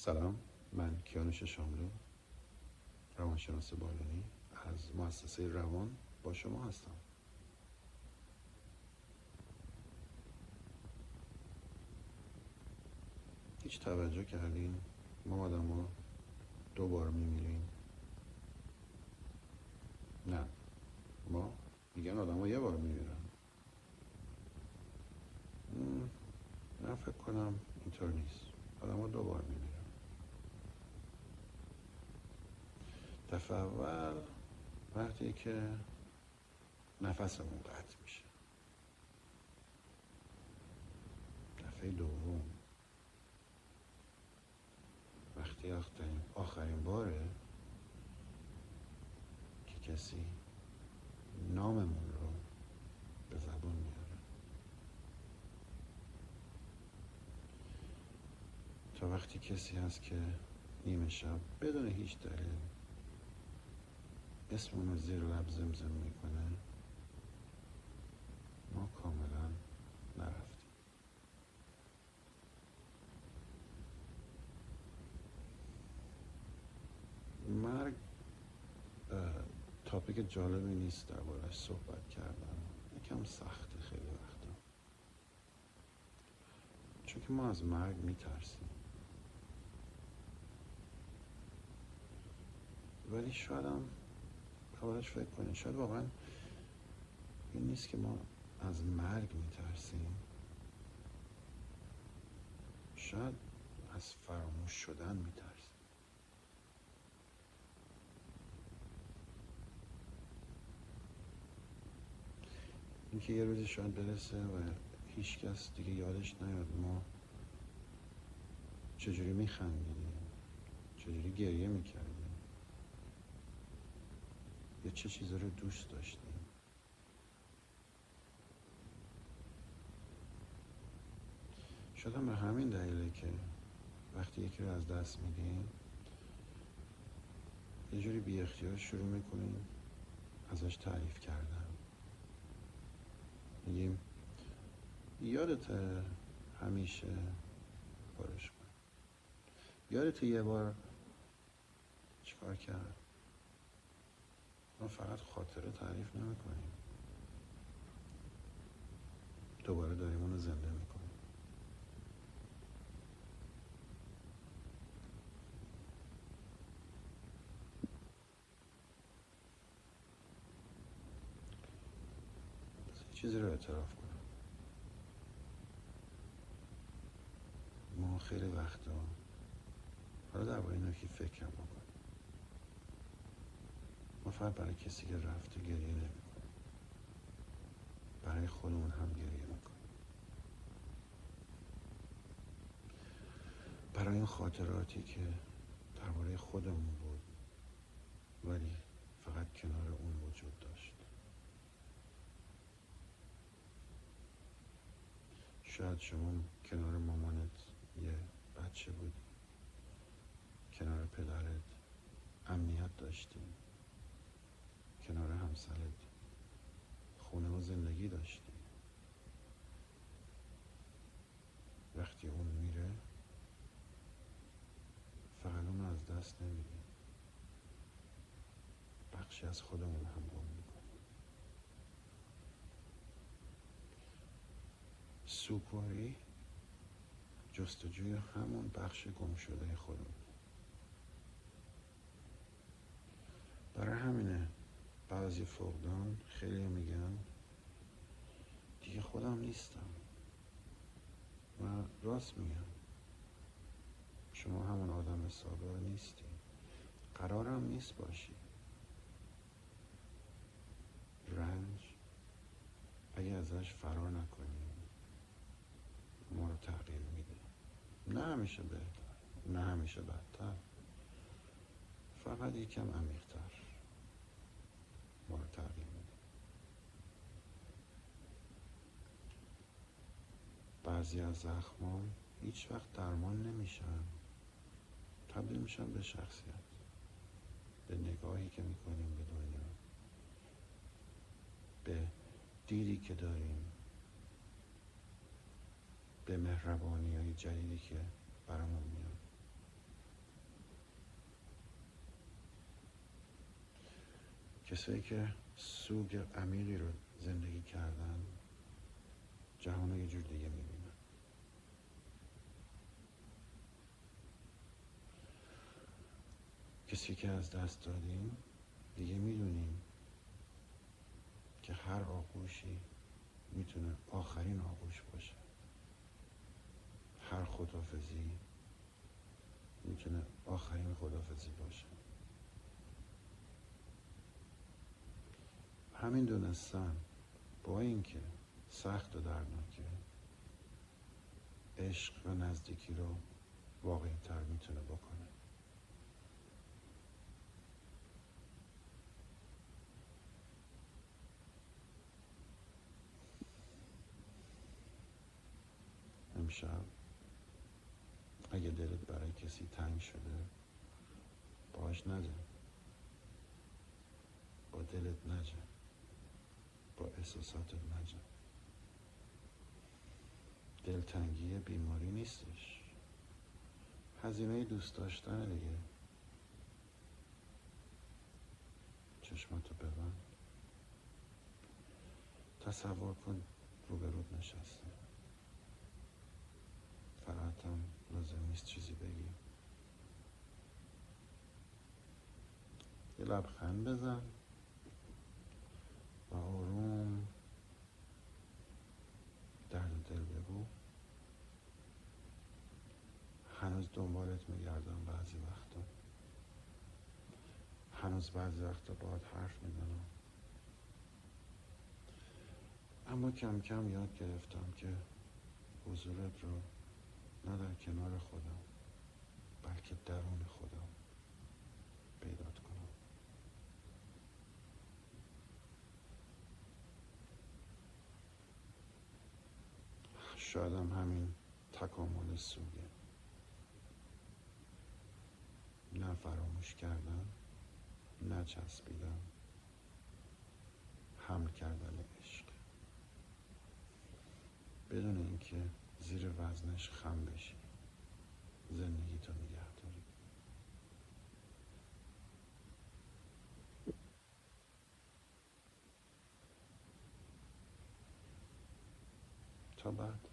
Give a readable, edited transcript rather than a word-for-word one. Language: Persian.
سلام، من کیانوش شاملو، روانشناس بالینی از مؤسسه روان با شما هستم. هیچ توجه کردین ما آدم ها 2 بار میمیریم؟ نه، ما میگن آدم ها 1 بار میمیرن. نه، فکر کنم اینطور نیست. آدم ها 2 بار میمیرن. دفعه اول وقتی که نفسمون قطع میشه. دفعه دوم وقتی آخرین باره که کسی ناممون رو به زبان میاره. تا وقتی کسی هست که نیمه شب بدون هیچ دلیل اسممون رو زیر لب زمزم میکنه، ما کاملا نرفتیم. مرگ تاپیک جالبی نیست در بارش صحبت کردن. یکم سخته خیلی وقتا، چون که ما از مرگ میترسیم. ولی شاید هم بارش فکر کنیم شاید واقعا این نیست که ما از مرگ میترسیم، شاید از فراموش شدن میترسیم. اینکه یه روزی شاید برسه و هیچ کس دیگه یادش نیاد ما چجوری میخندیدیم، چجوری گریه میکردیم، یا چه چیزا رو دوست داشتیم. شاید هم به همین دلیله که وقتی یکی رو از دست میدیم یه جوری بی اختیار شروع میکنیم ازش تعریف کردن. میگیم یادت همیشه بارش کن، یادت یه بار چیکار کرد. ما فقط خاطره تعریف نمیکنیم، دوباره داریم اونو زنده میکنیم. چیزی رو اعتراف کنم، ما خیلی وقتا حالا درباره اینا که فکر بکنیم ما فقط برای کسی که رفته گریه نمیکنیم، برای خودمون هم گریه میکنیم، برای این خاطراتی که درباره خودمون بود ولی فقط کنار اون وجود داشت. شاید شما کنار مامانت یه بچه بودی، کنار پدرت امنیت داشتی، کنار همسرت خونه و زندگی داشتی. وقتی اون میره فقط اون از دست نمیدیم، بخشی از خودمون هم گم میکنیم. سوگواری جستجوی همون بخش گم شده خودمون. برای همینه بعضی فقدان خیلی میگن دیگه خودم نیستم، و راست میگن. شما همون آدم سابق نیستی، قرارم نیست باشی. رنج اگه ازش فرار نکنیم ما رو تغییر میده، نه همیشه بهتر، نه همیشه بدتر، فقط یکم عمیق‌تر ما رو تغییر میده. بعضی از زخمام هیچ وقت درمان نمیشن، تبدیل میشن به شخصیت، به نگاهی که میکنیم به دنیا، به دیدی که داریم، به مهربانی های جدیدی که برامون میاد. کسایی که سوگ عمیقی رو زندگی کردن جهان رو یه جور دیگه میبینن. کسی که از دست دادیم دیگه میدونیم که هر آغوشی میتونه آخرین آغوش باشه. هر خداحافظی میتونه آخرین خداحافظی باشه. همین دونستن با اینکه سخت و دردناکه، عشق و نزدیکی رو واقعی تر میتونه بکنه. امشب اگه دلت برای کسی تنگ شده باهاش نجه، با دلت نجه، با احساساتت نجه. دلتنگی بیماری نیستش، هزینه دوست داشتن دیگه. چشماتو ببند، تصور کن روبرود نشسته، فقط هم لازم نیست چیزی بگی. یه لبخند بزن و آروم درد دل بگو. هنوز دنبالت میگردم، بعضی وقتا هنوز بعضی وقتا باهات حرف میزنم، اما کم کم یاد گرفتم که حضورت رو نه در کنار خودم بلکه درون خودم پیدا کنم. شایدم همین تکامل سوگه، نه فراموش کردن، نه چسبیدن، حمل کردن عشق بدون اینکه زیر وزنش خم بشی، زندگی تو نگه داری. تا بعد.